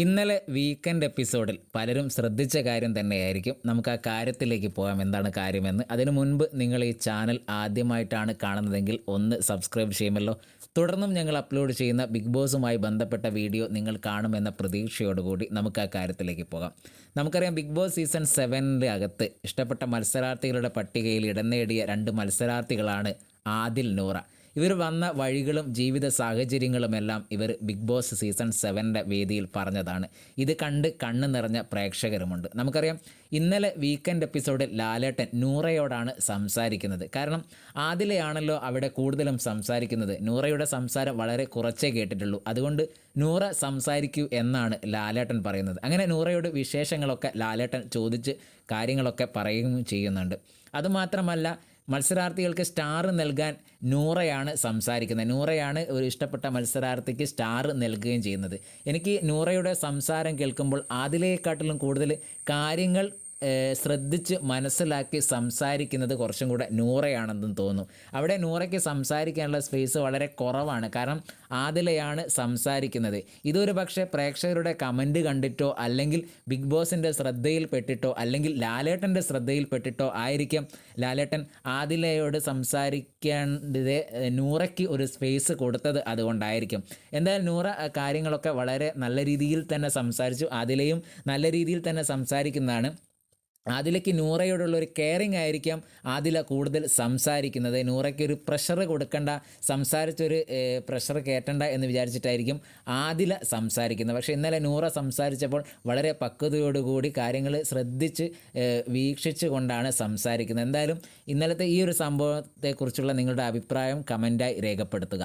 ഇന്നലെ വീക്കെൻഡ് എപ്പിസോഡിൽ പലരും ശ്രദ്ധിച്ച കാര്യം തന്നെയായിരിക്കും. നമുക്ക് ആ കാര്യത്തിലേക്ക് പോകാം, എന്താണ് കാര്യമെന്ന്. അതിനു മുൻപ് നിങ്ങൾ ഈ ചാനൽ ആദ്യമായിട്ടാണ് കാണുന്നതെങ്കിൽ ഒന്ന് സബ്സ്ക്രൈബ് ചെയ്യുമല്ലോ. തുടർന്നും ഞങ്ങൾ അപ്ലോഡ് ചെയ്യുന്ന ബിഗ് ബോസുമായി ബന്ധപ്പെട്ട വീഡിയോ നിങ്ങൾ കാണുമെന്ന പ്രതീക്ഷയോടുകൂടി നമുക്ക് ആ കാര്യത്തിലേക്ക് പോകാം. നമുക്കറിയാം, ബിഗ് ബോസ് സീസൺ 7 അകത്ത് ഇഷ്ടപ്പെട്ട മത്സരാർത്ഥികളുടെ പട്ടികയിൽ ഇടം നേടിയ 2 മത്സരാർത്ഥികളാണ് ആദിൽ, നൂറ. ഇവർ വന്ന വഴികളും ജീവിത സാഹചര്യങ്ങളുമെല്ലാം ഇവർ ബിഗ് ബോസ് സീസൺ 7 വേദിയിൽ പറഞ്ഞതാണ്. ഇത് കണ്ട് കണ്ണ് നിറഞ്ഞ പ്രേക്ഷകരുമുണ്ട്. നമുക്കറിയാം, ഇന്നലെ വീക്കെൻഡ് എപ്പിസോഡിൽ ലാലേട്ടൻ നൂറയോടാണ് സംസാരിക്കുന്നത്. കാരണം ആദിലയാണല്ലോ അവിടെ കൂടുതലും സംസാരിക്കുന്നത്. നൂറയുടെ സംസാരം വളരെ കുറച്ചേ കേട്ടിട്ടുള്ളൂ. അതുകൊണ്ട് നൂറ സംസാരിക്കൂ എന്നാണ് ലാലേട്ടൻ പറയുന്നത്. അങ്ങനെ നൂറയോട് വിശേഷങ്ങളൊക്കെ ലാലേട്ടൻ ചോദിച്ച് കാര്യങ്ങളൊക്കെ പറയുകയും ചെയ്യുന്നുണ്ട്. അതുമാത്രമല്ല, മത്സരാർത്ഥികൾക്ക് സ്റ്റാർ നൽകാൻ നൂറയാണ് സംസാരിക്കുന്നത്. നൂറയാണ് ഒരു ഇഷ്ടപ്പെട്ട മത്സരാർത്ഥിക്ക് സ്റ്റാർ നൽകുകയും ചെയ്യുന്നത്. എനിക്ക് നൂറയുടെ സംസാരം കേൾക്കുമ്പോൾ അതിലേക്കാട്ടിലും കൂടുതൽ കാര്യങ്ങൾ ശ്രദ്ധിച്ച് മനസ്സിലാക്കി സംസാരിക്കുന്നത് കുറച്ചും കൂടെ നൂറയാണെന്നും തോന്നുന്നു. അവിടെ നൂറയ്ക്ക് സംസാരിക്കാനുള്ള സ്പേസ് വളരെ കുറവാണ്. കാരണം ആദിലയാണ് സംസാരിക്കുന്നത്. ഇതൊരു പക്ഷേ പ്രേക്ഷകരുടെ കമൻറ്റ് കണ്ടിട്ടോ അല്ലെങ്കിൽ ബിഗ് ബോസിൻ്റെ ശ്രദ്ധയിൽപ്പെട്ടിട്ടോ അല്ലെങ്കിൽ ലാലേട്ടൻ്റെ ശ്രദ്ധയിൽപ്പെട്ടിട്ടോ ആയിരിക്കും ലാലേട്ടൻ ആദിലയോട് സംസാരിക്കേണ്ടത് നൂറയ്ക്ക് ഒരു സ്പേസ് കൊടുത്തത്. അതുകൊണ്ടായിരിക്കും. എന്തായാലും നൂറ കാര്യങ്ങളൊക്കെ വളരെ നല്ല രീതിയിൽ തന്നെ സംസാരിച്ചു. ആദിലയും നല്ല രീതിയിൽ തന്നെ സംസാരിക്കുന്നതാണ്. ആദിലയ്ക്ക് നൂറയോടുള്ള ഒരു കെയറിങ് ആയിരിക്കാം ആദില കൂടുതൽ സംസാരിക്കുന്നത്. നൂറയ്ക്ക് ഒരു പ്രഷർ കൊടുക്കേണ്ട, സംസാരിച്ചൊരു പ്രഷർ കയറ്റണ്ട എന്ന് വിചാരിച്ചിട്ടായിരിക്കും ആദില സംസാരിക്കുന്നത്. പക്ഷേ ഇന്നലെ നൂറ സംസാരിച്ചപ്പോൾ വളരെ പക്വതയോടുകൂടി കാര്യങ്ങൾ ശ്രദ്ധിച്ച് വീക്ഷിച്ചു കൊണ്ടാണ് സംസാരിക്കുന്നത്. എന്തായാലും ഇന്നലത്തെ ഈ ഒരു സംഭവത്തെക്കുറിച്ചുള്ള നിങ്ങളുടെ അഭിപ്രായം കമൻറ്റായി രേഖപ്പെടുത്തുക.